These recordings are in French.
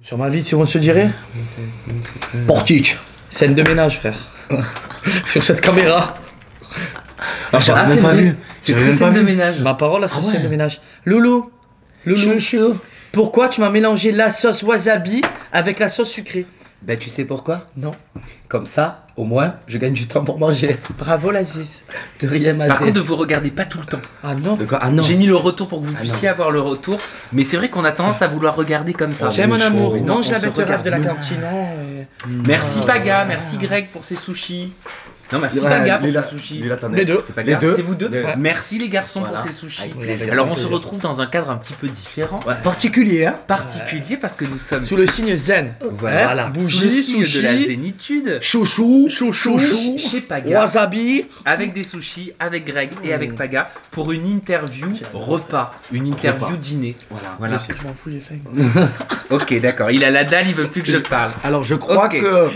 Sur ma vie, si on se dirait Portic. Scène de ménage, frère. Sur cette caméra. J'avais même pas vu. J'avais même pas scène de vu. ménage. Ma parole, c'est Ah ouais. scène de ménage. Loulou, Chouchou. pourquoi tu m'as mélangé la sauce wasabi avec la sauce sucrée? Ben tu sais pourquoi? Non. Comme ça, au moins, je gagne du temps pour manger. Bravo, l'Aziz. De rien, ma Par contre, zeste. ne vous regardez pas tout le temps. Ah non. De quoi? Ah non. J'ai mis le retour pour que vous Ah puissiez avoir le retour. Mais c'est vrai qu'on a tendance à vouloir regarder comme ça. Tiens, mon chaud, amour, oui, mange on la se betterave regarde de la mieux. cantine. Merci Oh. Paga, merci Greg pour ces sushis. Non, merci Ouais, Paga pour lui, là, ces sushis. lui, là, t'en Les es. deux. C'est Paga, Les deux. c'est vous deux. Ouais. Merci les garçons Voilà. pour ces sushis. Avec plaisir. Alors on Avec se plaisir. retrouve dans un cadre un petit peu différent, Ouais. Particulier, hein? particulier parce que nous sommes Sous le signe zen. voilà, Hein, sous le bougie, signe de la sushi, zénitude Chouchou. chouchou, chez Paga. wasabi. Avec des sushis, avec Greg et avec Paga pour une interview repas, une interview Repas. dîner. Voilà. Voilà. Je m'en fous, j'ai faim. Ok, d'accord. Il a la dalle, il veut plus que je parle. Alors je crois Ok. que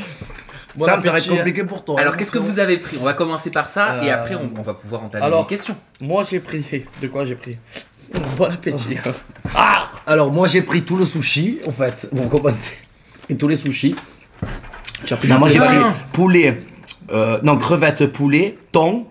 Bon ça va être appétit. compliqué pour toi. Alors, qu'est-ce que vous avez pris? On va commencer par ça et Euh, après on va pouvoir entamer alors- les questions. Moi, j'ai pris. De quoi j'ai pris? Bon appétit. Alors moi j'ai pris tout le sushi en fait. Bon commencer. Et tous les sushis. Tu as pris Non, moi j'ai Ah. pris poulet, non crevettes poulet, thon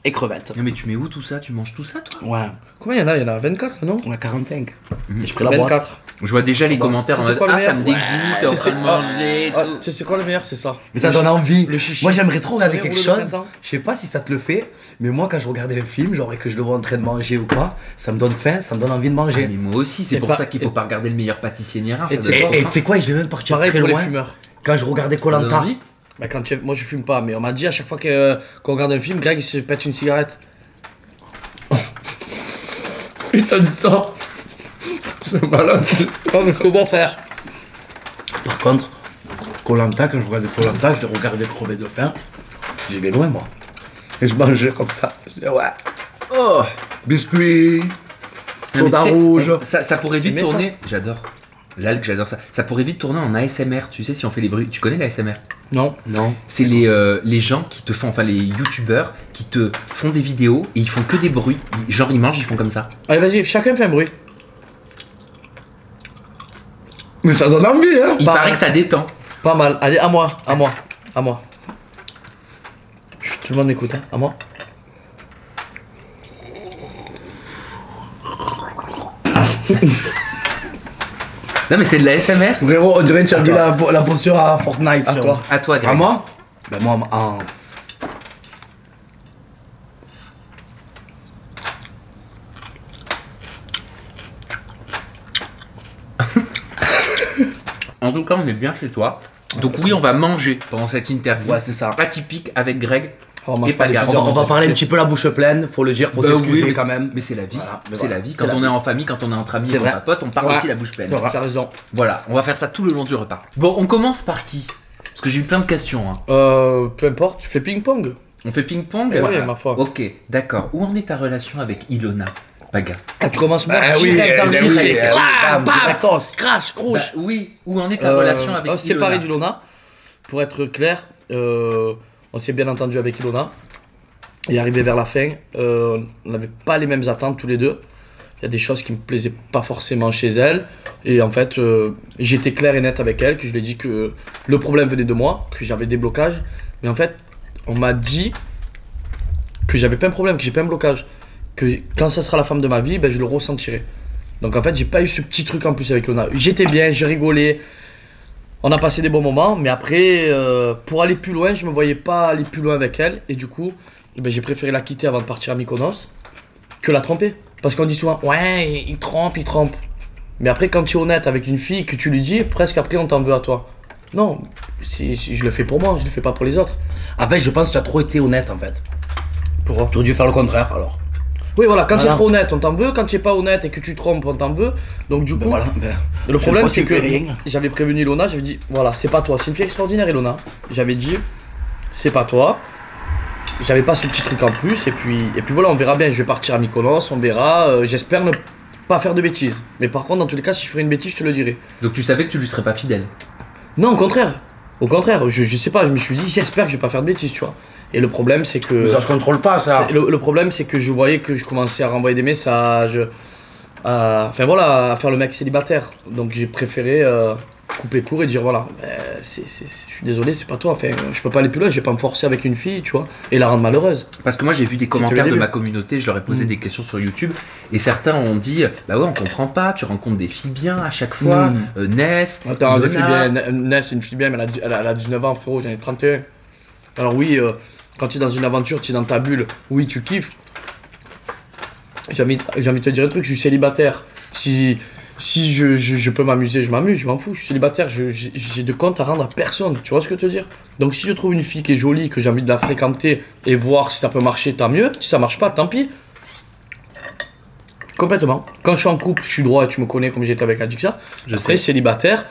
et crevettes. Non, mais tu mets où tout ça? Tu manges tout ça, toi? Ouais, Combien il y en a? Il y en a 24, non? on a 45. Mhm. Et j'ai pris la boîte. 24. Je vois déjà les commentaires en Tu sais mode quoi, le ah, ça me meilleur dégoûte, t'es en Tu train sais- de manger. Ah, tout. tu sais c'est quoi le meilleur? C'est ça. Mais ça donne envie. Le chichi. Moi j'aimerais trop regarder Vous quelque savez, rouler le chose. printemps. Je sais pas si ça te le fait, mais moi quand je regardais un film, genre et que je le vois en train de manger ou quoi, ça me donne faim, ça me donne envie de Ah, manger. mais moi aussi, c'est Et pour pas- ça qu'il faut pas regarder le meilleur pâtissier ni rien. Et ça tu donne sais pas quoi Et faim. tu sais quoi, je vais même partir Pareil très pour les loin. fumeurs. Quand je regardais Ça donne Koh-Lanta, envie. Bah, moi je fume pas, mais on m'a dit à chaque fois qu'on regarde un film, Greg il se pète une cigarette. Putain du temps. c'est malade. Oh, mais comment faire? Par contre, Koh-Lanta, quand je regardais Koh-Lanta, je regardais crever de faim. J'y vais loin moi. Et je mangeais comme ça. Je disais ouais. Oh, biscuits, Non, mais soda tu sais, rouge. Ça pourrait vite aimais ça tourner. J'adore. L'algue, j'adore ça. Ça pourrait vite tourner en ASMR. Tu sais, si on fait les bruits. Tu connais l'ASMR? Non. Non. C'est les gens qui te font, enfin les youtubeurs qui te font des vidéos et ils font que des bruits. Genre ils mangent, ils font comme ça. Allez vas-y, chacun fait un bruit. Mais ça donne envie, hein. Il Pas paraît mal. que ça détend. Pas mal. Allez, à moi, à moi, à moi. Chut, tout le monde écoute, hein. À moi. Non mais c'est de l'ASMR. Frérot, on dirait que tu as vu la posture à Fortnite. À frérot. toi. À toi, Greg. À moi? Ben moi, en... En tout cas, on est bien chez toi. Donc oui, on va manger pendant cette interview. Ouais, c'est ça. Atypique avec Greg. Oh, mange Et pas pas les garde. pizzas, On va mange parler un des- petit peu la bouche pleine, faut le dire, faut Bah s'excuser oui, mais quand c'est- même. Mais c'est la vie. Voilà, mais c'est voilà, la vie. c'est Quand la on vie. est en famille, quand on est entre amis, C'est quand vrai. on papote, on parle Ouais. aussi la bouche pleine. T'as raison. Voilà, on va faire ça tout le long du repas. Bon, on commence par qui? Parce que j'ai eu plein de questions. Hein. Peu importe, tu fais ping-pong. On fait ping-pong? Eh oui, ma foi. Ok, d'accord. Où en est ta relation avec Ilona Paga? Ah, tu commences bien. Ah oui, direct dans le eh vif, oui, c'est eh oui, bam, bam, bam, directos. crash, Bah, crouche. oui, où en est ta relation avec on Ilona? s'est séparé d'Ilona. Pour être clair, on s'est bien entendu avec Ilona. Et arrivé vers la fin, on n'avait pas les mêmes attentes tous les deux. Il y a des choses qui me plaisaient pas forcément chez elle. Et en fait, j'étais clair et net avec elle, que je lui ai dit que le problème venait de moi, que j'avais des blocages. Mais en fait, on m'a dit que j'avais pas un problème, que j'ai pas un blocage. Que quand ça sera la femme de ma vie, ben, je le ressentirai. Donc en fait, j'ai pas eu ce petit truc en plus avec Ilona. J'étais bien, je rigolais. On a passé des bons moments, mais après, pour aller plus loin, je me voyais pas aller plus loin avec elle. Et du coup, ben, j'ai préféré la quitter avant de partir à Mykonos que la tromper. Parce qu'on dit souvent, ouais, il trompe, il trompe. Mais après, quand tu es honnête avec une fille, que tu lui dis, presque après, on t'en veut à toi. Non, si je le fais pour moi, je le fais pas pour les autres. En fait, je pense que tu as trop été honnête en fait. Pourquoi? Tu aurais dû faire le contraire alors. Oui, voilà, quand tu es Voilà. trop honnête, on t'en veut. Quand tu es pas honnête et que tu trompes, on t'en veut. Donc du coup, Ben voilà. Ben, le problème, fois, c'est tu que fais rien. j'avais prévenu Ilona, j'avais dit, voilà, c'est pas toi, c'est une fille extraordinaire, Ilona. J'avais dit, c'est pas toi. J'avais pas ce petit truc en plus, et puis voilà, on verra bien. Je vais partir à Mykonos, on verra. J'espère ne pas faire de bêtises. Mais par contre, dans tous les cas, si je ferais une bêtise, je te le dirai. Donc tu savais que tu lui serais pas fidèle? Non, au contraire. Au contraire, je sais pas, je me suis dit, j'espère que je vais pas faire de bêtises, tu vois. Et le problème, c'est que. Mais ça se contrôle pas ça. Le problème, c'est que je voyais que je commençais à renvoyer des messages, enfin voilà, à faire le mec célibataire. Donc j'ai préféré couper court et dire voilà, je suis désolé, c'est pas toi, enfin, je peux pas aller plus loin, je vais pas me forcer avec une fille, tu vois, et la rendre malheureuse. Parce que moi j'ai vu des commentaires de ma communauté, je leur ai posé des questions sur YouTube et certains ont dit bah ouais on comprend pas, tu rencontres des filles bien à chaque fois, Ness, Attends, des filles bien, Ness une fille bien, mais elle a 19 ans frérot, j'en ai 31. Alors oui, quand tu es dans une aventure, tu es dans ta bulle, oui tu kiffes. J'ai envie de te dire un truc, je suis célibataire. Si je peux m'amuser, je m'amuse, je m'en fous, je suis célibataire, j'ai de compte à rendre à personne, tu vois ce que je veux te dire? Donc si je trouve une fille qui est jolie, que j'ai envie de la fréquenter et voir si ça peut marcher, tant mieux. Si ça marche pas, tant pis. Complètement. Quand je suis en couple, je suis droit et tu me connais comme j'étais avec Adixa. Je sais, célibataire,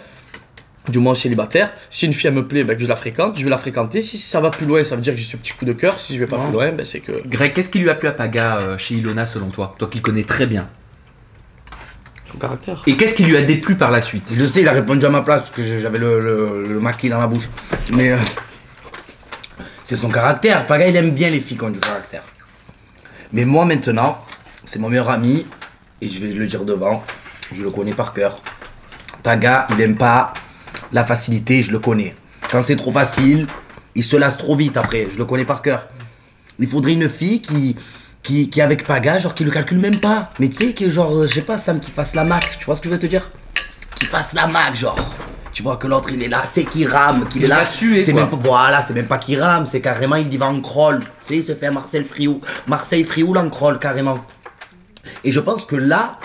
du moins célibataire. Si une fille elle me plaît, ben, que je la fréquente, je vais la fréquenter. Si ça va plus loin, ça veut dire que j'ai ce petit coup de cœur. Si je vais pas plus loin, ben, c'est que... Greg, qu'est-ce qui lui a plu à Paga chez Ilona selon toi? Toi qui le connais très bien. Son caractère. Et qu'est-ce qui lui a déplu par la suite? Je sais, il a répondu à ma place parce que j'avais le maquis dans la bouche. Mais c'est son caractère. Paga, il aime bien les filles qui ont du caractère. Mais moi maintenant, c'est mon meilleur ami et je vais le dire devant. Je le connais par cœur. Paga, il aime pas la facilité, je le connais. Quand c'est trop facile, il se lasse trop vite après. Je le connais par cœur. Il faudrait une fille qui avec Paga, genre qui le calcule même pas. Mais tu sais, qui est genre, je sais pas, Sam, qui fasse la mac. Tu vois ce que je veux te dire? Qui fasse la mac, genre. Tu vois que l'autre il est là, tu sais, qui rame, qu'il est là. C'est même pas, voilà, c'est même pas qu'il rame, c'est carrément il y va en crawl. Tu sais, il se fait Marseille Frioul en crawl, carrément. Et je pense que là,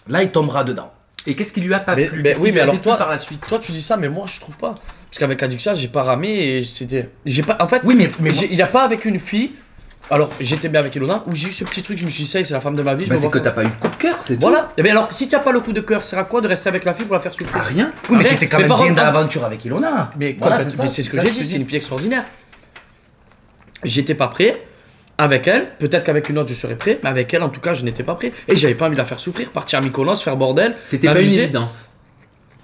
il tombera dedans. Et qu'est-ce qui lui a pas plu? Oui, mais alors toi, par la suite. toi tu dis ça, mais moi je trouve pas. Parce qu'avec Adixa, j'ai pas ramé et c'était. J'ai pas. En fait, Oui, mais il y a pas avec une fille. Alors, j'étais bien avec Ilona, où j'ai eu ce petit truc, je me suis dit, ça, c'est la femme de ma vie. Bah, c'est que t'as pas eu de coup de cœur, c'est tout. Voilà. Et bien alors, si tu n'as pas le coup de cœur, ça sert à quoi de rester avec la fille pour la faire souffrir? Ah, rien. oui, mais Arrête. j'étais quand Mais même par bien contre, dans l'aventure avec Ilona. Mais voilà, c'est ce que j'ai dit, c'est une fille extraordinaire. J'étais pas prêt. Avec elle, peut-être qu'avec une autre je serais prêt, mais avec elle en tout cas je n'étais pas prêt. Et j'avais pas envie de la faire souffrir, partir à Mykonos, faire bordel. C'était pas une m'amuser. évidence.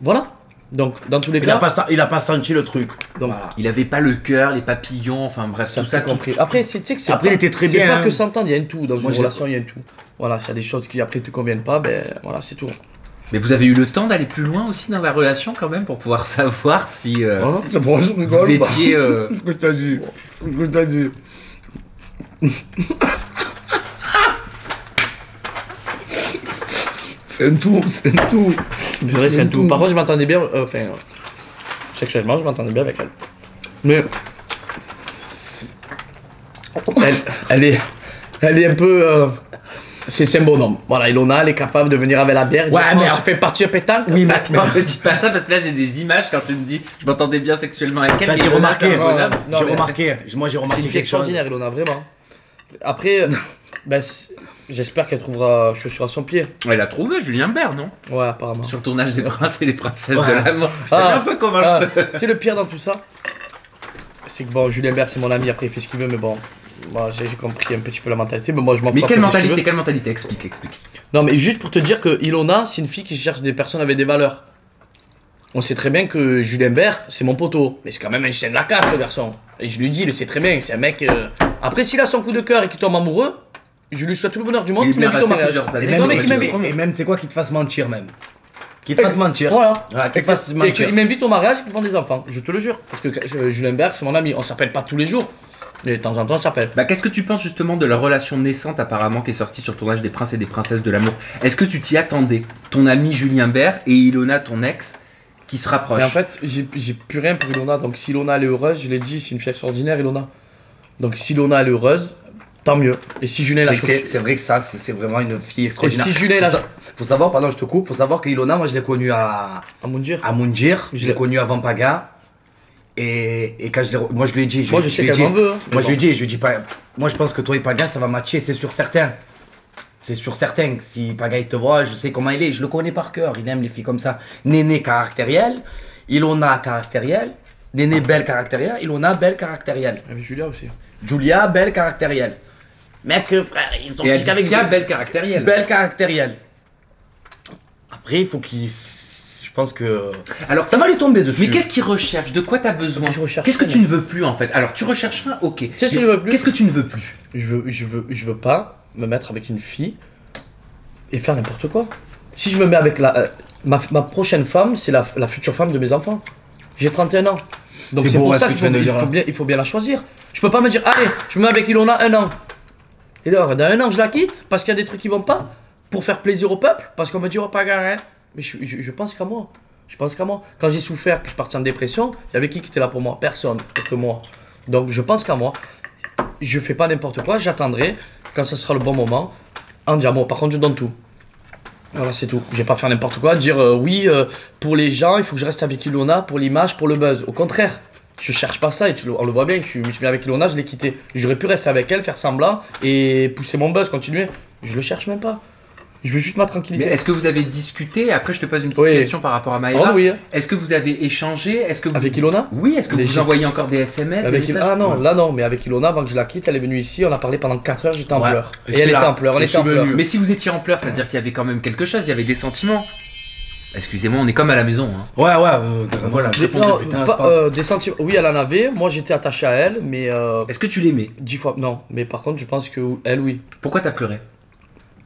Voilà. Donc dans tous les Il cas. a pas senti le truc. Donc, Voilà. Il avait pas le cœur, les papillons, enfin bref, ça tout ça compris. Après, tu sais que c'est Après, il était très c'est bien, pas hein. que s'entendre, il y a un tout. Dans Moi, une relation, il y a un tout. Voilà, s'il y a des choses qui après te conviennent pas, ben voilà, c'est tout. Mais vous avez eu le temps d'aller plus loin aussi dans la relation quand même pour pouvoir savoir si Voilà. C'est bon, je rigole. vous étiez. Ce que t'as dit. Ce que t'as dit. C'est un tout, c'est un tout. C'est vrai, c'est un tout. Par contre, je m'entendais bien, sexuellement, je m'entendais bien avec elle. Mais elle est un peu. C'est un bonhomme. Voilà, Ilona, elle est capable de venir avec la bière. Et Ouais, dire, mais ça fait partie de pétanque. Oui, mais Non, me dis pas ça parce que là j'ai des images quand tu me dis je m'entendais bien sexuellement avec elle. T'as mais Ilona, c'est remarqué, un bonhomme. Non, j'ai mais- remarqué. Moi, j'ai C'est remarqué une fille quelque chose. extraordinaire, Ilona, vraiment. Après, ben, j'espère qu'elle trouvera chaussure à son pied. Elle a trouvé Julien Bert, non? Ouais, apparemment. Sur le tournage des princes et des princesses Ouais. de l'amour. Ah. Un peu comment Ah, je peux. tu sais, le pire dans tout ça, c'est que bon, Julien Bert, c'est mon ami, après il fait ce qu'il veut, mais bon, moi j'ai compris un petit peu la mentalité, mais moi je m'en fous. Mais après, quelle il fait ce qu'il mentalité, veut. quelle mentalité? Explique. Non, mais juste pour te dire que Ilona, c'est une fille qui cherche des personnes avec des valeurs. On sait très bien que Julien Bert, c'est mon poteau, mais c'est quand même un chien de la casse, ce garçon. Et je lui dis, il le sait très bien, c'est un mec. Après, s'il a son coup de cœur et qu'il tombe amoureux, je lui souhaite tout le bonheur du monde, Il est qu'il bien m'invite au resté mariage. plusieurs Et années. même, Non, mais qu'il m'invite. et même, tu sais quoi, qu'il te fasse mentir, même. Qu'il te fasse mentir. Voilà. Voilà, qu'il Et te fasse qu'il mentir. m'invite au mariage et qu'il fasse des enfants, je te le jure. Parce que Julien Bert, c'est mon ami, on s'appelle pas tous les jours, mais de temps en temps on s'appelle. Bah, qu'est-ce que tu penses justement de leur relation naissante apparemment qui est sortie sur le tournage des princes et des princesses de l'amour? Est-ce que tu t'y attendais? Ton ami Julien Bert et Ilona, ton ex, qui se rapprochent. Mais en fait, j'ai plus rien pour Ilona, donc si Ilona elle est heureuse, je l'ai dit, c'est une fille extraordinaire, Ilona. Donc si Ilona elle est heureuse, tant mieux. Et si Julien la C'est vrai que ça, c'est vraiment une fille Et extraordinaire. si Julien la. Faut savoir, pardon, je te coupe, faut savoir que Ilona, moi je l'ai connue à À mon dire. Moundir, je Je l'ai l'ai- connue avant Paga. Et quand moi je lui ai dit. Moi je sais qu'elle m'en veut. hein. Moi Mais je lui ai dit pas. Moi je pense que toi et Paga ça va matcher, c'est sûr certain. C'est sûr certain. Si Paga il te voit, je sais comment il est, je le connais par cœur, il aime les filles comme ça. Néné caractériel, Ilona caractériel, Néné belle caractérielle, Ilona belle caractérielle. Avec Julia aussi. Julia belle caractérielle. Mec frère, ils sont Et tous avec Alicia, belle caractérielle. belle caractérielle. Après il faut qu'il. Je pense que. Alors, Ça va lui tomber dessus. mais qu'est-ce qu'ils recherchent? De quoi t'as besoin? Je recherche Qu'est-ce que rien. tu ne veux plus en fait? Alors, tu recherches rien, ok. Tu sais ce que Mais je veux plus? Qu'est-ce que tu ne veux plus? Je veux pas me mettre avec une fille et faire n'importe quoi. Si je me mets avec la. Ma prochaine femme, c'est la future femme de mes enfants. J'ai 31 ans. Donc C'est c'est beau, pour ouais, ça ce que qu'il tu viens de dire, là. il faut bien la choisir. Je peux pas me dire, allez, je me mets avec Ilona 1 an. Et alors, dans 1 an, je la quitte parce qu'il y a des trucs qui vont pas. Pour faire plaisir au peuple. Parce qu'on me dit, oh, pas gagné. Mais je pense qu'à moi. Je pense qu'à moi. Quand j'ai souffert, que je partais en dépression, il y avait qui était là pour moi? Personne que moi. Donc je pense qu'à moi. Je fais pas n'importe quoi, j'attendrai quand ce sera le bon moment. En diamant, par contre, je donne tout. Voilà, c'est tout. Je vais pas faire n'importe quoi, dire oui, pour les gens, il faut que je reste avec Ilona, pour l'image, pour le buzz. Au contraire, je cherche pas ça et on le voit bien. Je me suis mis avec Ilona, je l'ai quitté. J'aurais pu rester avec elle, faire semblant et pousser mon buzz, continuer. Je le cherche même pas. Je veux juste ma Mais tranquillité. est-ce que vous avez discuté? Après, je te pose une petite Oui. question par rapport à Maëva. Oh, oui. Est-ce que vous avez échangé? Est-ce que vous... Avec Ilona? Oui, est-ce que Les vous gens- envoyez encore des SMS, des Avec messages? Ah non, Ouais. là non, mais avec Ilona, avant que je la quitte, elle est venue ici, on a parlé pendant 4 heures, j'étais en Ouais. pleurs. Et Et elle là, était en pleurs, on je était en suis pleurs. venu. Mais si vous étiez en pleurs, ça veut dire qu'il y avait quand même quelque chose, il y avait des sentiments. Excusez-moi, on est comme à la maison. Hein. Ouais, Voilà. je réponds Non, depuis, putain, pas, c'est pas- des sentiments. Oui, elle en avait. Moi, j'étais attaché à elle, mais Est-ce que tu l'aimais? 10 fois. Non, mais par contre, je pense que elle, oui. Pourquoi t'as pleuré?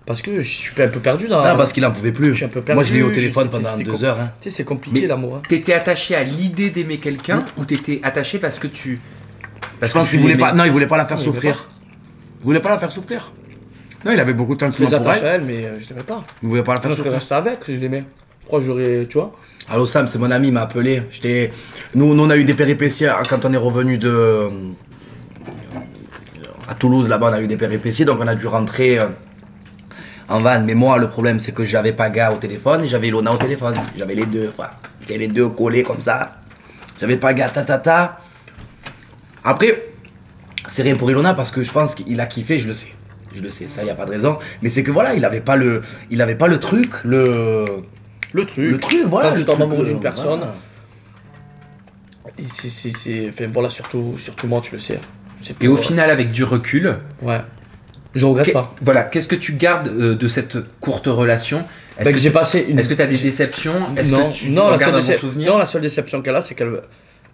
Parce que je suis un peu perdu dans. Ah, parce qu'il en pouvait plus. Je suis un peu perdu. Moi, je l'ai eu au je téléphone sais, pendant c'est 2 com- heures. Hein. Tu sais, c'est compliqué Mais- l'amour. Hein. T'étais attaché à l'idée d'aimer quelqu'un ou t'étais attaché parce que tu. Je pense que qu'il tu voulait l'aimais pas. Non, il voulait pas la faire Non, il voulait souffrir. Il voulait pas la faire souffrir. Non, il avait beaucoup de sentiments Très pour attaché elle. à elle, mais je l'aimais pas. Il voulait pas la faire Non, je serais souffrir. resté avec, je l'aimais. Pourquoi j'aurais. Tu vois? Allô Sam, c'est mon ami, il m'a appelé. Nous, on a eu des péripéties quand on est revenu de. À Toulouse, là-bas, on a eu des péripéties, donc on a dû rentrer en van. Mais moi, le problème, c'est que j'avais pas gars au téléphone et j'avais Ilona au téléphone. J'avais les deux, enfin, j'avais les deux collés comme ça. J'avais pas gars, ta. Après, c'est rien pour Ilona parce que je pense qu'il a kiffé, je le sais. Je le sais, ça, y a pas de raison. Mais c'est que voilà, il avait pas le truc, Le truc. voilà. Quand tu le tombes truc, amoureux d'une personne. voilà. Enfin, voilà, surtout moi, tu le sais. C'est Et au pour- final, avec du recul, Ouais. Je regrette qu'est- pas. voilà, qu'est-ce que tu gardes de cette courte relation? Est-ce Ben, que que j'ai passé une. est-ce que tu as des déceptions? Est-ce Non, que tu non, en la gardes un seule bon souvenir? la seule déception qu'elle a, c'est qu'elle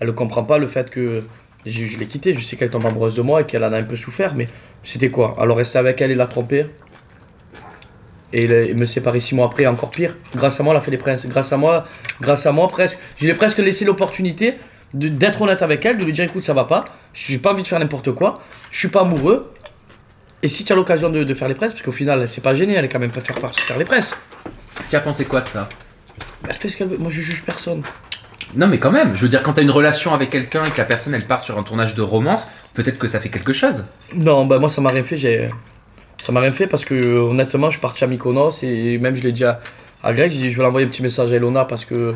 ne comprend pas le fait que je l'ai quittée. Je sais qu'elle tombe amoureuse de moi et qu'elle en a un peu souffert, mais c'était quoi? Alors rester avec elle et la tromper et me séparer 6 mois après, encore pire. Grâce à moi, elle a fait les princes. Grâce à moi, presque. Je lui ai presque laissé l'opportunité d'être honnête avec elle, de lui dire écoute, ça va pas, j'ai pas envie de faire n'importe quoi, je suis pas amoureux. Et si tu as l'occasion de faire les princes, parce qu'au final, elle s'est pas gênée, elle est quand même pas faire les princes. Tu as pensé quoi de ça? Elle fait ce qu'elle veut. Moi, je juge personne. Non mais quand même, je veux dire quand t'as une relation avec quelqu'un et que la personne elle part sur un tournage de romance, peut-être que ça fait quelque chose. Non, bah moi ça m'a rien fait. Ça m'a rien fait parce que honnêtement, je suis parti à Mykonos et même je l'ai dit à Greg, j'ai dit je vais l'envoyer un petit message à Ilona parce que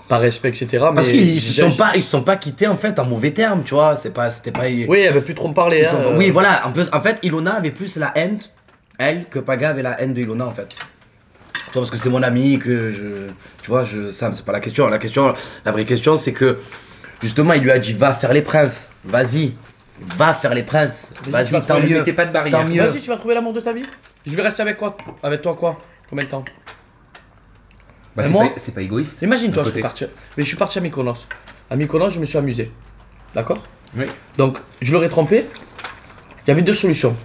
par respect, etc. Parce mais qu'ils se déjà, sont pas quittés en fait en mauvais termes, tu vois. C'était pas. Oui, elle veut plus trop me parler. Ils Hein, sont- Oui, voilà. En fait, Ilona avait plus la haine, elle, que Paga avait la haine de Ilona en fait. Tu vois, parce que c'est mon ami, que je. Tu vois, Sam, c'est pas la question. La vraie question, c'est que justement, il lui a dit va faire les princes, vas-y, va faire les princes, Vas-y, tu vas vas-y, tant trouver- mieux. mettez pas de barrière. Tant mieux. Vas-y, tu vas trouver l'amour de ta vie. Je vais rester avec quoi? Avec toi quoi? Combien de temps? Bah, Mais c'est moi- pas- c'est pas égoïste. Imagine-toi, d'un je suis côté. parti. Mais je suis parti à Mykonos. À Mykonos, je me suis amusé. D'accord? Oui. Donc, je l'aurais trompé. Il y avait 2 solutions.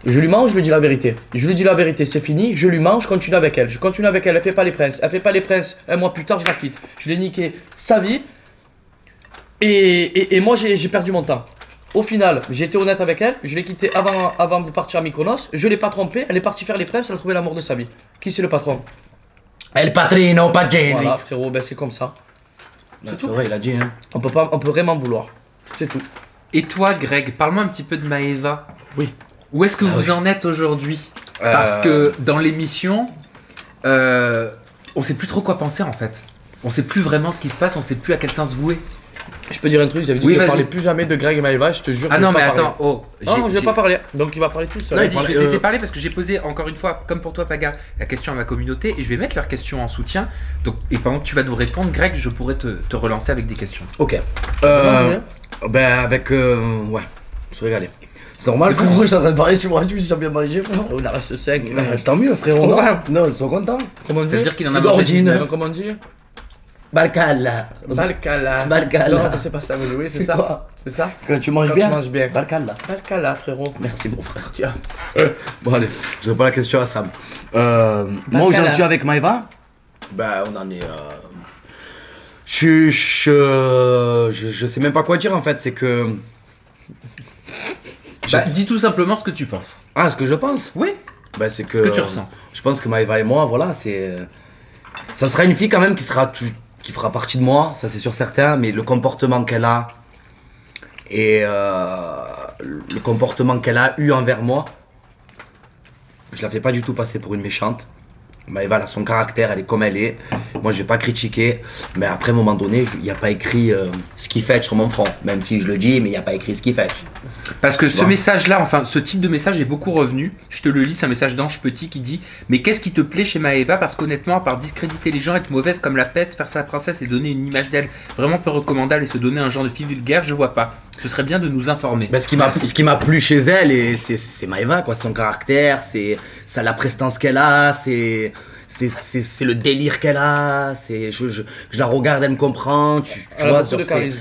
Je lui mens, je lui dis la vérité. Je lui dis la vérité, c'est fini. Je lui mens, je continue avec elle. Je continue avec elle, elle fait pas les princes. Elle fait pas les princes. Un mois plus tard, je la quitte. Je l'ai niqué sa vie. Et moi, j'ai perdu mon temps. Au final, j'ai été honnête avec elle. Je l'ai quittée avant de partir à Mykonos. Je l'ai pas trompée. Elle est partie faire les princes. Elle a trouvé l'amour de sa vie. Qui c'est le patron? El Patrino Pagini. Voilà, frérot, ben c'est comme ça. C'est vrai, il a dit. Hein. On peut vraiment vouloir. C'est tout. Et toi Greg, parle-moi un petit peu de Maëva. Oui. Où est-ce que vous en êtes aujourd'hui? Parce que dans l'émission, on sait plus trop quoi penser en fait. On sait plus vraiment ce qui se passe, on sait plus à quel sens vouer. Je peux dire un truc, j'avais dit Oui, de ne vas-y. parler plus jamais de Greg et Maëva, je te jure. Ah je non vais mais pas parler. attends, oh. Non, je vais pas parler. Donc il va parler tout seul. Vas-y, je vais te laisser parler, parler parce que j'ai posé encore une fois, comme pour toi Paga, la question à ma communauté et je vais mettre leurs questions en soutien. Donc, et pendant que tu vas nous répondre, Greg, je pourrais te relancer avec des questions. Ok. Vas-y, hein. Ben, avec. Ouais, on se régaler. C'est normal, frérot, je suis en train de parler, tu m'aurais dit que j'ai bien mangé, frérot. Oh, il en reste 5. Tant mieux, frérot. Ouais. Non, ils sont contents. Comment on Ça veut dit? dire qu'il en a Tout mangé d'origine. 19. Comment on dit? Barkalla. Barkala. Barkala. Non, c'est pas ça, mais oui, c'est C'est ça. quoi? C'est ça? Quand tu manges Quand bien. tu manges bien. Barkalla. Barkala, frérot. Merci, mon frère. Tiens. Bon, allez, je réponds à la question à Sam. Moi, où j'en Barkalla. suis avec Maëva, Bah, on en est. Je sais même pas quoi dire en fait, c'est que. Bah, dis tout simplement ce que tu penses. Ah, ce que je pense? Oui. Bah, c'est que. Ce que tu ressens. Je pense que Maëva et moi, voilà, c'est. Ça sera une fille quand même qui fera partie de moi, ça c'est sûr certain, mais le comportement qu'elle a et le comportement qu'elle a eu envers moi, je la fais pas du tout passer pour une méchante. Maëva, elle a son caractère, elle est comme elle est. Moi, je vais pas critiquer, mais après, à un moment donné, il n'y a pas écrit ce qu'il fait sur mon front, même si je le dis, mais il n'y a pas écrit ce qu'il fait. Parce que ce message-là, enfin, ce type de message est beaucoup revenu. Je te le lis, c'est un message d'Ange Petit qui dit « Mais qu'est-ce qui te plaît chez Maëva? Parce qu'honnêtement, à part discréditer les gens, être mauvaise comme la peste, faire sa princesse et donner une image d'elle vraiment peu recommandable et se donner un genre de fille vulgaire, je vois pas. Ce serait bien de nous informer. » Bah, ce qui m'a plu chez elle, c'est Maëva, quoi. Son caractère, c'est la prestance qu'elle a, c'est le délire qu'elle a. Je la regarde, elle me comprend. Elle a beaucoup de charisme.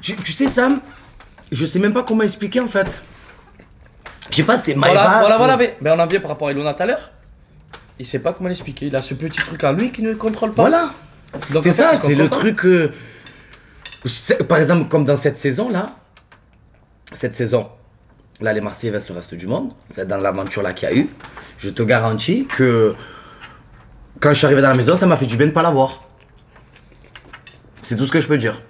Tu sais, Sam, je sais même pas comment expliquer en fait. Je sais pas, c'est Maëva. Voilà. Ben, on en vient par rapport à Ilona tout à l'heure. Il sait pas comment l'expliquer. Il a ce petit truc en lui qui ne le contrôle pas. Voilà. Donc, C'est en fait, ça, il c'est le contrôle pas. truc. Par exemple, comme dans cette saison là. Cette saison, là, les Marseillais vestent le reste du monde. C'est dans l'aventure là qu'il y a eu. Je te garantis que quand je suis arrivé dans la maison, ça m'a fait du bien de pas la voir. C'est tout ce que je peux dire.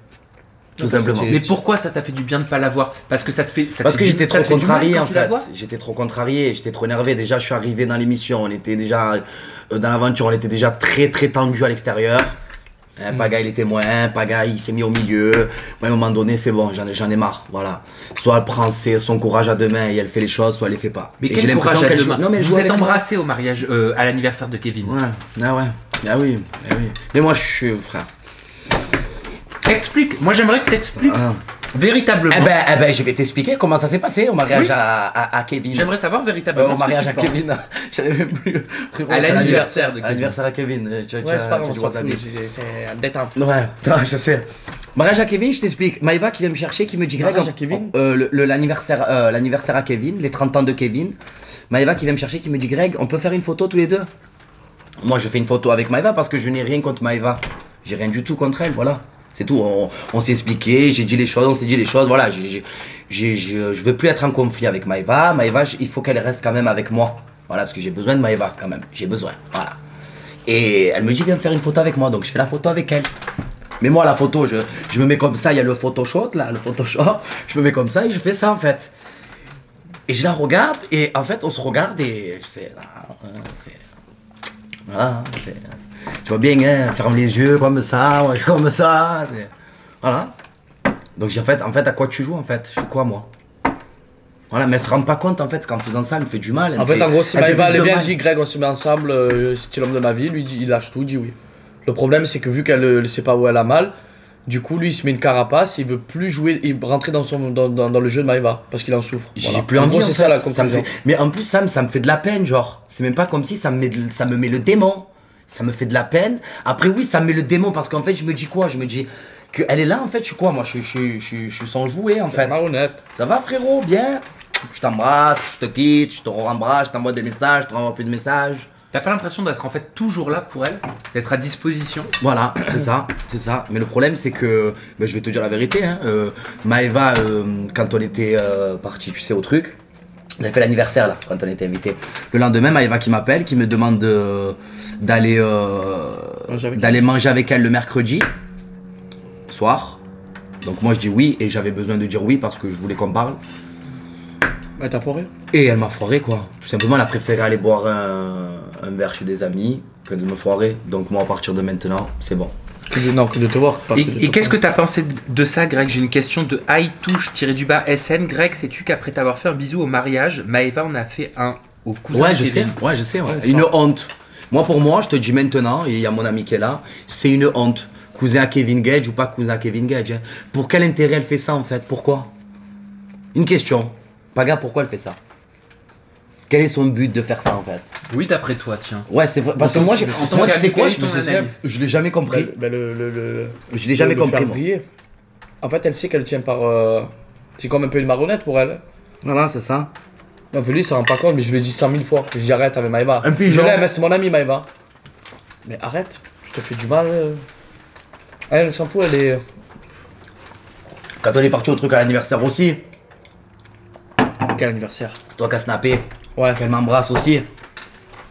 Tout Parce que simplement. Mais pourquoi ça t'a fait du bien de pas la voir? Parce que ça te fait. Parce que j'étais trop contrarié en fait. fait. J'étais trop contrarié, j'étais trop énervé. Déjà, je suis arrivé dans l'émission, on était déjà dans l'aventure, on était déjà très tendu à l'extérieur. Paga il était moins, Paga il s'est mis au milieu. Moi, à un moment donné, c'est bon, j'en ai marre. Voilà. Soit elle prend son courage à deux mains et elle fait les choses, soit elle les fait pas. Mais Et quel courage à qu'elle deux joue- mains. Non, mais elle vous joue êtes avec moi. embrassés au mariage, à l'anniversaire de Kevin. Ouais, ah oui. Mais moi, je suis frère. Explique. Moi, j'aimerais que tu expliques Ah. véritablement. Eh ben, je vais t'expliquer comment ça s'est passé au mariage Oui. à Kevin. J'aimerais savoir véritablement. Au ce que mariage tu à penses. Kevin. J'avais même plus. Frérot, À c'est l'anniversaire de Kevin. À l'anniversaire à Kevin. Ouais, c'est pas grave, on tu s'en vois, fout. C'est détente. Ouais, non, je sais. Mariage à Kevin, je t'explique. Maëva qui vient me chercher, qui me dit Greg, Mariage à Kevin l'anniversaire à Kevin, les 30 ans de Kevin. Maëva qui vient me chercher, qui me dit Greg, on peut faire une photo tous les deux? Moi, je fais une photo avec Maëva parce que je n'ai rien contre Maëva. J'ai rien du tout contre elle, voilà. C'est tout. On s'est expliqué, j'ai dit les choses, on s'est dit les choses, voilà. Je veux plus être en conflit avec Maëva. Maëva, il faut qu'elle reste quand même avec moi. Voilà, parce que j'ai besoin de Maëva quand même. J'ai besoin, voilà. Et elle me dit viens faire une photo avec moi, donc je fais la photo avec elle. Mais moi la photo, je me mets comme ça, il y a le Photoshop là, le Photoshop, je me mets comme ça et je fais ça en fait. Et je la regarde et en fait on se regarde et je sais, voilà, tu vois bien, hein, ferme les yeux comme ça, ouais, comme ça, voilà. Donc j'ai en fait à quoi tu joues en fait, je suis quoi moi? Voilà, mais elle se rend pas compte en fait qu'en faisant ça elle me fait du mal. En fait, en gros, si elle me fait Maëva plus elle de vient, elle mal. dit Greg, on se met ensemble, c'est l'homme de ma vie, lui il lâche tout, il dit oui. Le problème, c'est que vu qu'elle ne sait pas où elle a mal, du coup, lui il se met une carapace, il veut plus jouer, il rentrer dans le jeu de Maëva parce qu'il en souffre. J'ai Voilà. plus En envie gros, en c'est fait. ça la Ça me conclusion. fait- Mais en plus Sam, ça me fait de la peine genre. C'est même pas comme si ça me met le démon. Ça me fait de la peine. Après oui, ça me met le démon parce qu'en fait je me dis quoi? Je me dis qu'elle est là en fait, je suis quoi moi? Je suis son jouet en fait. Marionnette. Ça va frérot? Bien? Je t'embrasse, je te quitte, je te rembrasse, je t'envoie des messages, je te renvoie plus de messages. T'as pas l'impression d'être en fait toujours là pour elle, d'être à disposition? Voilà, c'est ça. Mais le problème, c'est que, je vais te dire la vérité, hein, Maëva, quand on était parti, tu sais, au truc, on avait fait l'anniversaire là, quand on était invité. Le lendemain, Maëva qui m'appelle, qui me demande d'aller manger avec elle le mercredi soir. Donc moi je dis oui et j'avais besoin de dire oui parce que je voulais qu'on parle. Ouais, t'as foré. Et elle m'a foiré quoi. Tout simplement, elle a préféré aller boire un verre chez des amis que de me foirer. Donc moi, à partir de maintenant, c'est bon. Non, que de te voir. Pas que de te Et qu'est-ce que voir. t'as pensé de ça, Greg? J'ai une question de Touche-SN. Greg, sais-tu qu'après t'avoir fait un bisou au mariage, Maëva en a fait un au cousin Ouais, de je sais. Kevin? Ouais, je sais. Ouais. Ouais, Une fort. honte. Moi, pour moi, je te dis maintenant, et il y a mon ami qui est là, c'est une honte. Cousin à Kevin Gage ou pas cousin à Kevin Gage. Hein. Pour quel intérêt elle fait ça en fait? Pourquoi? Une question. Paga, pourquoi elle fait ça? Quel est son but de faire ça en fait? Oui, d'après toi, tiens. Ouais, c'est vrai. Parce que moi, En tant moi tu qu'ami, sais quoi? quelle est ton analyse? Je l'ai jamais compris. Je l'ai jamais le compris. faire moi. briller. En fait, elle sait qu'elle tient par. C'est comme un peu une marionnette pour elle. Voilà, c'est ça. Non, lui, il s'en rend pas compte, mais je lui ai dit 100 000 fois. Je dis arrête avec Maëva. Un pigeon. Je l'aime, hein, c'est mon ami Maëva. Mais arrête, tu te fais du mal. Elle s'en fout, elle est. Quand on est parti au truc à l'anniversaire aussi, Quel anniversaire? c'est toi qui as snappé, Ouais. qu'elle m'embrasse aussi.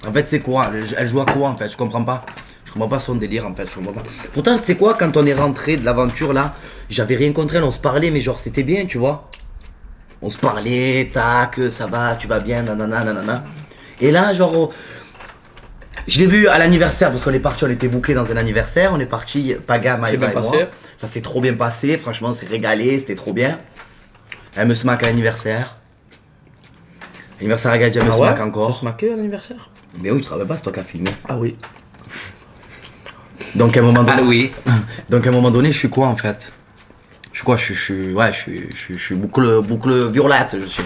En fait, c'est quoi? Elle joue à quoi en fait? Je comprends pas. Je comprends pas son délire en fait. Je comprends pas. Pourtant, tu sais quoi, quand on est rentré de l'aventure là, j'avais rien contre elle, on se parlait, mais genre c'était bien, tu vois. On se parlait, tac, ça va, tu vas bien, nanana, nanana. Et là, genre, je l'ai vu à l'anniversaire parce qu'on est parti, on était bouqués dans un anniversaire, on est parti, Paga, C'est bien Maëva et moi. passé. Ça s'est trop bien passé, franchement, on s'est régalé, c'était trop bien. Elle me smack à l'anniversaire. L'anniversaire à Gadja me Ah ouais? smack T'as encore. smacké à l'anniversaire? Mais oui, tu te rappelles pas, c'est toi qui as filmé. Ah oui. Donc à un moment donné, Ah oui. donc à un moment donné, je suis quoi en fait? Je suis quoi? Je suis boucle violette, je suis.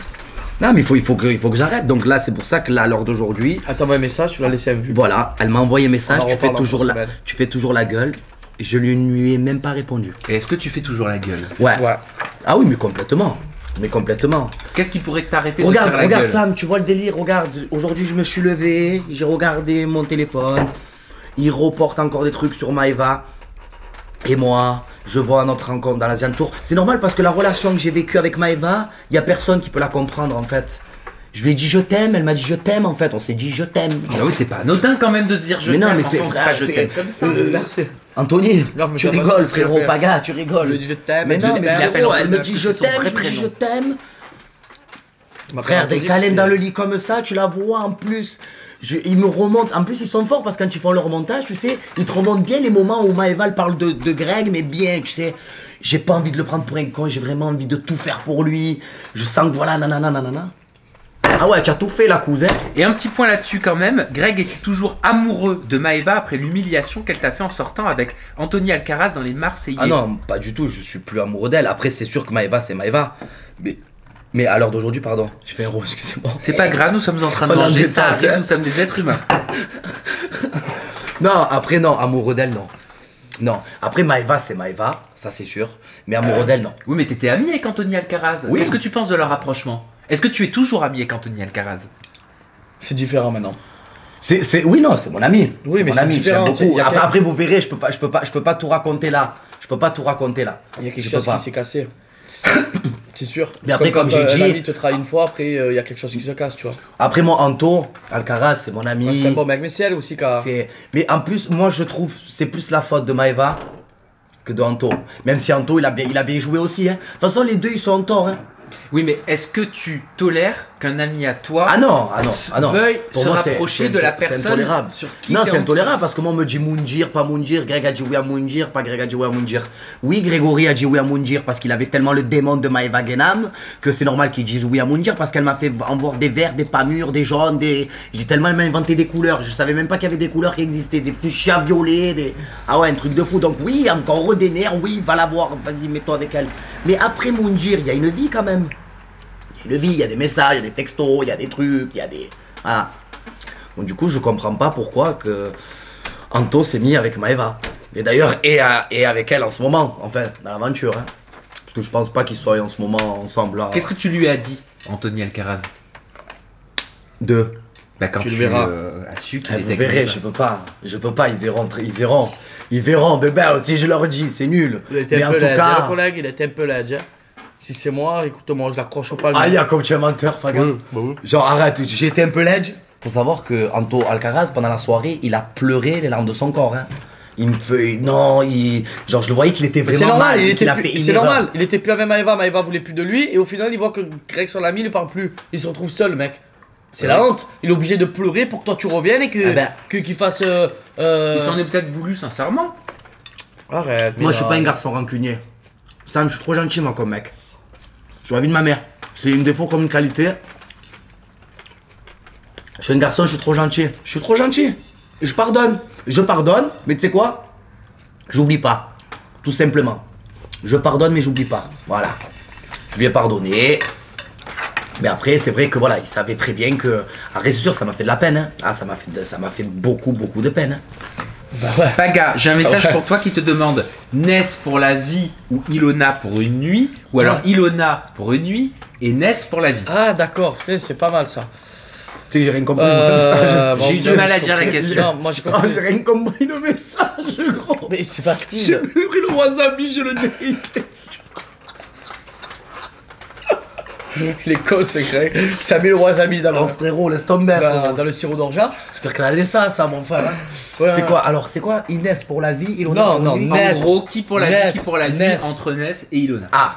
Non mais il faut que j'arrête. Donc là, c'est pour ça que là, à l'heure d'aujourd'hui, Elle t'envoie un message, tu l'as laissé un vue. voilà, elle m'a envoyé un message, On en tu fais reparle toujours en la, semaine. tu fais toujours la gueule. Je lui ai même pas répondu. Et est-ce que tu fais toujours la gueule? Ouais. Ouais. Ah oui, mais complètement. Mais complètement. Qu'est-ce qui pourrait t'arrêter de Regarde, faire la regarde gueule? Sam, tu vois le délire, regarde. Aujourd'hui, je me suis levé, j'ai regardé mon téléphone. Il reporte encore des trucs sur Maëva. Et moi, je vois notre rencontre dans l'Asian Tour. C'est normal parce que la relation que j'ai vécue avec Maëva, il y a personne qui peut la comprendre en fait. Je lui ai dit je t'aime, elle m'a dit je t'aime en fait. On s'est dit je t'aime. Ah oui, c'est pas anodin quand même de se dire je Mais non, t'aime. mais c'est Enfin, on dit frère, pas je c'est- t'aime comme ça. Merci. Anthony, Non, mais tu ça va, rigoles ça frérot, fait. Paga, tu Je rigoles. lui dis je t'aime. Mais non, mais frérot, elle me dit je c'est son t'aime, vrai je lui dis prénom. je t'aime. Frère, des câlins dans le lit comme ça, tu la vois en plus. Ils me remontent, en plus ils sont forts parce que quand ils font le remontage, tu sais, ils te remontent bien les moments où Maëva elle parle de Greg, mais bien, tu sais. J'ai pas envie de le prendre pour un con, j'ai vraiment envie de tout faire pour lui. Je sens que voilà, nanana, nanana. Ah ouais, tu as tout fait la cousin. Et un petit point là-dessus quand même, Greg, es-tu toujours amoureux de Maëva après l'humiliation qu'elle t'a fait en sortant avec Anthony Alcaraz dans les Marseillais? Ah non, pas du tout, je suis plus amoureux d'elle. Après, c'est sûr que Maëva, c'est Maëva. Mais à l'heure d'aujourd'hui, pardon, j'ai fait un rose, excusez-moi. C'est pas grave, nous sommes en train de On en manger, détente, ça arrive, hein. nous sommes des êtres humains. Non, après, non, amoureux d'elle, non. Non, après Maëva, c'est Maëva, ça c'est sûr. Mais amoureux d'elle, non. Oui, mais t'étais ami avec Anthony Alcaraz. Oui. Qu'est-ce que tu penses de leur rapprochement? Est-ce que tu es toujours ami avec Anthony Alcaraz? C'est différent maintenant. Oui, non, c'est mon ami. Oui, C'est mais mon c'est ami, différent, j'aime tu sais, beaucoup. y a Après, quel- après, vous verrez, je peux pas tout raconter là. Je peux pas tout raconter là. Il y a quelque Je chose peux pas. qui s'est cassé. C'est sûr. Mais après, comme j'ai un dit- ami te trahit une fois, après il y a quelque chose qui se casse, tu vois. Après, moi, Anto, Alcaraz, c'est mon ami. C'est un bon mec, mais c'est elle aussi qui a. Mais en plus, moi, je trouve c'est plus la faute de Maëva que de Anto. Même si Anto, il a bien joué aussi. Hein. De toute façon, les deux, ils sont en tort. Hein. Oui, mais est-ce que tu tolères qu'un ami à toi Ah non. veuille Pour se moi, rapprocher de la c'est personne intolérable. sur qui Non, t'es c'est en- intolérable parce que moi, on me dit Moundir, pas Moundir. Greg a dit oui à Moundir, pas Greg a dit oui à Moundir. Oui, Grégory a dit oui à Moundir parce qu'il avait tellement le démon de Maëva Genam que c'est normal qu'il dise oui à Moundir parce qu'elle m'a fait en voir des verts, des pas mûrs, des jaunes, des. J'ai tellement même inventé des couleurs. Je savais même pas qu'il y avait des couleurs qui existaient, des fuchsia violets, des. Ah ouais, un truc de fou. Donc oui, encore des nerfs, oui, va la voir, vas-y, mets-toi avec elle. Mais après Moundir, il y a une vie quand même. Il y a une vie, il y a des messages, il y a des textos, il y a des trucs, il y a des. Voilà. Donc du coup, je comprends pas pourquoi que Anto s'est mis avec Maëva. Et d'ailleurs, et avec elle en ce moment, enfin, dans l'aventure. Hein. Parce que je pense pas qu'ils soient en ce moment ensemble là. Qu'est-ce que tu lui as dit, Anthony Alcaraz? Deux. Bah, quand Tu tu, le verras. as su qu'il Ah, vous était verrez, avec je peux pas, ils verront, bébé, si je leur dis, c'est nul. Il était Mais un en peu tout laid. Le cas, collègue, il était un peu laid. Hein. Si c'est moi, écoute-moi, je l'accroche au palme. ah, y'a comme tu es menteur, Fagan. bah oui. Genre, arrête, j'ai été un peu ledge. Faut savoir que Anto Alcaraz, pendant la soirée, il a pleuré les larmes de son corps. Hein. Il me fait. Non, genre, je le voyais qu'il était Mais vraiment c'est normal, mal. il qu'il était a fait plus- une c'est erreur. normal, il était plus avec Maëva, Maëva voulait plus de lui, et au final il voit que Greg son ami ne parle plus, il se retrouve seul mec. C'est la honte, il est obligé de pleurer pour que toi tu reviennes et que Ah ben. qu'il fasse Il s'en est peut-être voulu sincèrement. Arrête. Moi, je suis pas un garçon rancunier. Sam, je suis trop gentil, moi, comme mec. Je suis la vie de ma mère. C'est une défaut comme une qualité. Je suis un garçon, je suis trop gentil. Je suis trop gentil. Je pardonne. Je pardonne, mais tu sais quoi? J'oublie pas. Tout simplement. Je pardonne, mais j'oublie pas. Voilà. Je lui ai pardonné. Mais après, c'est vrai que voilà, il savait très bien que. Après, c'est sûr, ça m'a fait de la peine. Hein. Ah, ça m'a fait beaucoup, beaucoup de peine. Hein. Bah ouais. Paga, j'ai un message Ouais. pour toi qui te demande Ness pour la vie ou Ilona pour une nuit, ou alors Ah. Ilona pour une nuit et Ness pour la vie. Ah d'accord, c'est pas mal ça. Tu sais, j'ai rien compris le message. J'ai eu du mal à dire la question. Non, moi j'ai Oh, compris. j'ai rien compris le message, gros. Mais c'est J'ai facile. plus pris le wasabi, je le nez. Les con, c'est Greg. Tu as mis le wasabi Oh d'abord. frérot, laisse tomber. Dans le sirop d'orgeat. J'espère qu'elle allait ça, mon frère. Hein. Ouais, C'est ouais. quoi? Alors, c'est quoi? Inès pour la vie, Ilona Non, pour non, la nuit Ness. En gros, qui pour la Ness, vie, qui pour la nuit, Ness. entre Ness et Ilona. Ah.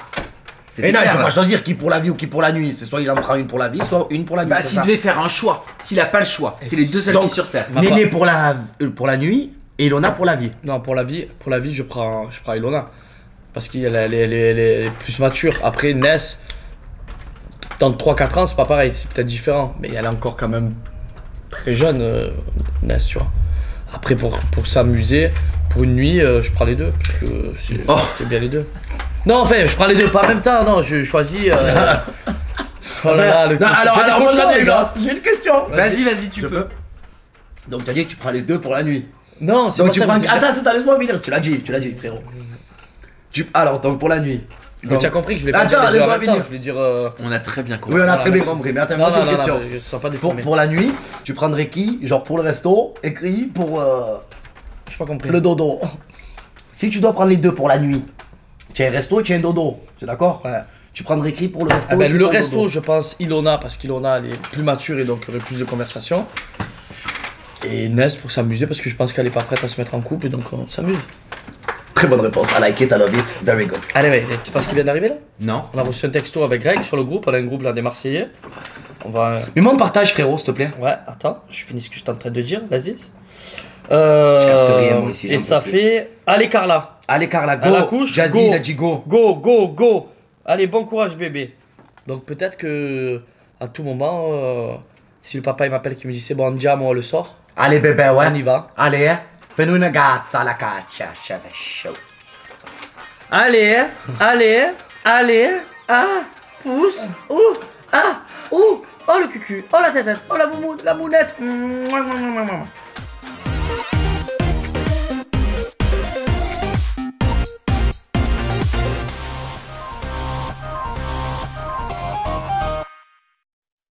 C'était Et non, il clair, peut là. pas choisir qui pour la vie ou qui pour la nuit. C'est soit il en prend une pour la vie, soit une pour la nuit. Bah, c'est s'il ça. devait faire un choix, s'il a pas le choix, c'est les deux seuls Donc, qui sur Terre. Néné pour la nuit et Ilona pour la vie. Non, pour la vie, je prends Ilona. Parce qu'elle elle est plus mature. Après, Ness, dans 3-4 ans, c'est pas pareil, c'est peut-être différent. Mais elle est encore quand même très jeune, Ness, tu vois. Après, pour s'amuser, pour une nuit, je prends les deux. Parce que c'est bien les deux. Non, enfin, je prends les deux pas en même temps, non, je choisis. Oh là là, le Non, alors, Fais des moi confiants, j'en ai les gars. J'ai une question. Vas-y, tu Je peux. Donc, tu as dit que tu prends les deux pour la nuit. Non, c'est Donc, pas tu ça. prends. que je veux dire. Attends, laisse-moi finir. Tu l'as dit, frérot. Alors, donc pour la nuit. Mais tu as compris que je voulais pas Attends, dire les deux en laisse-moi même temps, finir. je voulais dire. On a très bien compris. Oui, on a Voilà, très bien merci. compris. Mais attends, Non, moi j'ai non, une non, question. non, je sens pas déformé. Pour la nuit, tu prendrais qui? Genre pour le resto, écrit pour J'ai pas compris. le dodo. Si tu dois prendre les deux pour la nuit, tu as un resto et tu as un dodo. Tu es d'accord? Ouais. Tu prendrais qui pour le resto? Ah ben, et qui le pour resto, dodo je pense Ilona, parce qu'Ilona elle est plus mature et donc il y aurait plus de conversation. Et Ness pour s'amuser, parce que je pense qu'elle est pas prête à se mettre en couple et donc on s'amuse. Très bonne réponse. I like it, I love it. Very good. Allez, ouais, tu sais pas ce qui vient d'arriver là? Non. On a reçu un texto avec Greg sur le groupe, on a un groupe là des Marseillais. On va. Mais moi, on partage, frérot, s'il te plaît. Ouais, attends, je finis ce que je suis en train de dire, vas-y. capte rien, moi, ici, Et j'en ça peux plus. fait. Allez, Carla, Allez, Carla, go. À la couche, Jazzy, go. il a dit go. go, go, go. Allez, bon courage, bébé. Donc peut-être que à tout moment, si le papa il m'appelle qui me dit c'est bon, andiamo, on le sort, Allez, bébé, ouais. on y va. Allez, hein. Fais-nous une gazza alla caccia. Chaud. Allez, allez, allez, ah, pousse, ouh, ah, ouh, oh le cucu, oh la tête, oh la moumoune, la mounette.